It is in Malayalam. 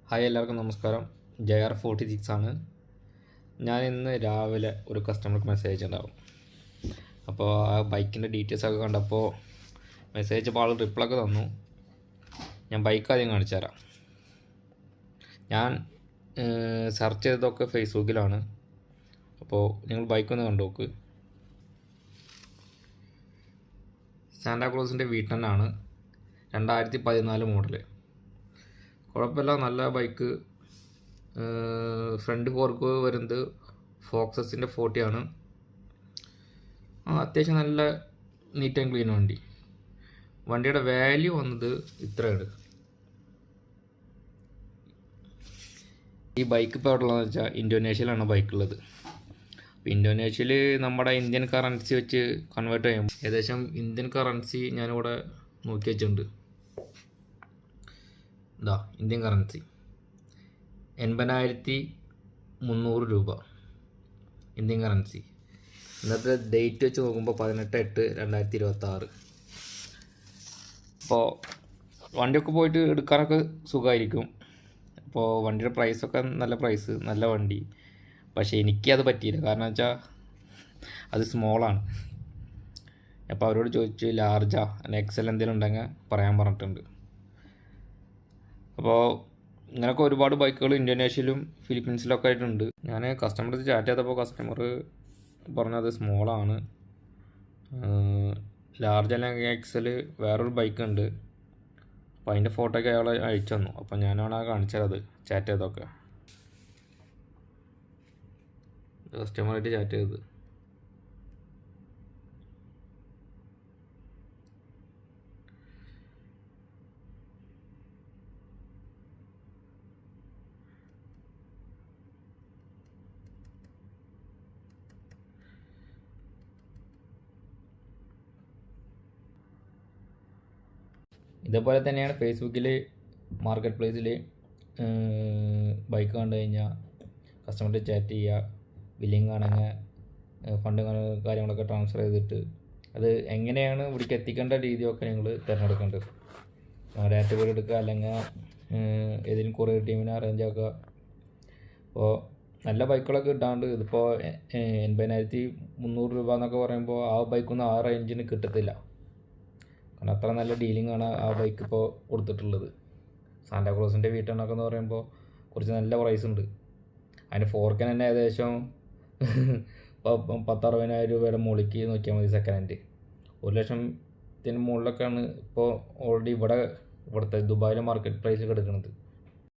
ഹായ്, എല്ലാവർക്കും നമസ്കാരം. JR46 ആണ്. ഞാൻ ഇന്ന് രാവിലെ ഒരു കസ്റ്റമർക്ക് മെസ്സേജ് ഉണ്ടാവും. അപ്പോൾ ആ ബൈക്കിൻ്റെ ഡീറ്റെയിൽസൊക്കെ കണ്ടപ്പോൾ മെസ്സേജ് അപ്പോൾ ആൾ റിപ്ലൈ ഒക്കെ തന്നു. ഞാൻ ബൈക്ക് ആദ്യം കാണിച്ചു തരാം. ഞാൻ സെർച്ച് ചെയ്തതൊക്കെ ഫേസ്ബുക്കിലാണ്. അപ്പോൾ നിങ്ങൾ ബൈക്കൊന്ന് കണ്ടു നോക്ക്. സാന്റാക്ലോസിൻ്റെ വീട്ടനാണ്, 2014 മോഡല്. കുഴപ്പമില്ല, നല്ല ബൈക്ക്. ഫ്രണ്ട് ഫോർക്ക് വരുന്നത് ഫോക്സസിൻ്റെ 40 ആണ്. അത്യാവശ്യം നല്ല നീറ്റ് ആൻഡ് ക്ലീൻ വണ്ടി. വണ്ടിയുടെ വാല്യൂ വന്നത് ഇത്രയാണ്. ഈ ബൈക്ക് ഇപ്പോൾ എവിടെയുള്ളതെന്ന് വെച്ചാൽ ഇന്തോനേഷ്യയിലാണ് ബൈക്കുള്ളത്. ഇന്തോനേഷ്യയിൽ നമ്മുടെ ഇന്ത്യൻ കറൻസി വെച്ച് കൺവേർട്ട് ചെയ്യും. ഏകദേശം ഇന്ത്യൻ കറൻസി ഞാനിവിടെ നോക്കി വെച്ചിട്ടുണ്ട്. ഇന്ത്യൻ കറൻസി 80,300 രൂപ ഇന്ത്യൻ കറൻസി. ഇന്നത്തെ ഡേറ്റ് വെച്ച് നോക്കുമ്പോൾ 18/8/2026. അപ്പോൾ വണ്ടിയൊക്കെ പോയിട്ട് എടുക്കാനൊക്കെ സുഖമായിരിക്കും. അപ്പോൾ വണ്ടിയുടെ പ്രൈസൊക്കെ നല്ല പ്രൈസ്, നല്ല വണ്ടി. പക്ഷേ എനിക്കത് പറ്റിയില്ല. കാരണം വെച്ചാൽ അത് സ്മോളാണ്. അപ്പോൾ അവരോട് ചോദിച്ചു ലാർജാ അല്ല എക്സൽ എന്തെങ്കിലും ഉണ്ടെങ്കിൽ പറയാൻ പറഞ്ഞിട്ടുണ്ട്. അപ്പോൾ ഇങ്ങനെയൊക്കെ ഒരുപാട് ബൈക്കുകൾ ഇന്തോനേഷ്യയിലും ഫിലിപ്പീൻസിലൊക്കെ ആയിട്ടുണ്ട്. ഞാൻ കസ്റ്റമർ ചാറ്റ് ചെയ്തപ്പോൾ കസ്റ്റമർ പറഞ്ഞത് സ്മോളാണ്. ലാർജ് അല്ലെങ്കിൽ എക്സൽ വേറൊരു ബൈക്ക് ഉണ്ട്. അപ്പോൾ അതിൻ്റെ ഫോട്ടോയൊക്കെ അയാൾ അയച്ചു തന്നു. അപ്പോൾ ഞാനാണ് കാണിച്ചത് ചാറ്റ് ചെയ്തൊക്കെ. കസ്റ്റമറായിട്ട് ചാറ്റ് ചെയ്തത്. ഇതേപോലെ തന്നെയാണ് ഫേസ്ബുക്കിൽ മാർക്കറ്റ് പ്ലേസിൽ ബൈക്ക് കണ്ടു കഴിഞ്ഞാൽ കസ്റ്റമറിൻ്റെ ചാറ്റ് ചെയ്യുക. ബില്ലിങ് ആണെങ്കിൽ ഫണ്ട് കാര്യങ്ങളൊക്കെ ട്രാൻസ്ഫർ ചെയ്തിട്ട് അത് എങ്ങനെയാണ് ഇവിടേക്ക് എത്തിക്കേണ്ട രീതിയൊക്കെ നിങ്ങൾ തിരഞ്ഞെടുക്കേണ്ടത്. ഡയറക്റ്റ് വീട് എടുക്കുക, അല്ലെങ്കിൽ ഏതെങ്കിലും കൊറിയർ ടീമിനെ അറേഞ്ച് ആക്കുക. അപ്പോൾ നല്ല ബൈക്കുകളൊക്കെ കിട്ടാണ്ട് ഇതിപ്പോൾ 80,300 രൂപ എന്നൊക്കെ പറയുമ്പോൾ ആ ബൈക്കൊന്നും ആ റേഞ്ചിന് കിട്ടത്തില്ല. കാരണം അത്ര നല്ല ഡീലിംഗ് ആണ് ആ ബൈക്ക് ഇപ്പോൾ കൊടുത്തിട്ടുള്ളത്. സാന്റാക്ലോസിൻ്റെ വീട്ടെണ്ണൊക്കെ എന്ന് പറയുമ്പോൾ കുറച്ച് നല്ല പ്രൈസ് ഉണ്ട്. അതിൻ്റെ ഫോർക്കിന് തന്നെ ഏകദേശം 10,60,000 രൂപയുടെ മുകളിലേക്ക് നോക്കിയാൽ മതി. സെക്കൻഡ് ഹാൻഡ് 1,00,000 മുകളിലൊക്കെയാണ് ഇപ്പോൾ ഓൾറെഡി ഇവിടുത്തെ ദുബായിലെ മാർക്കറ്റ് പ്രൈസ് എടുക്കുന്നത്.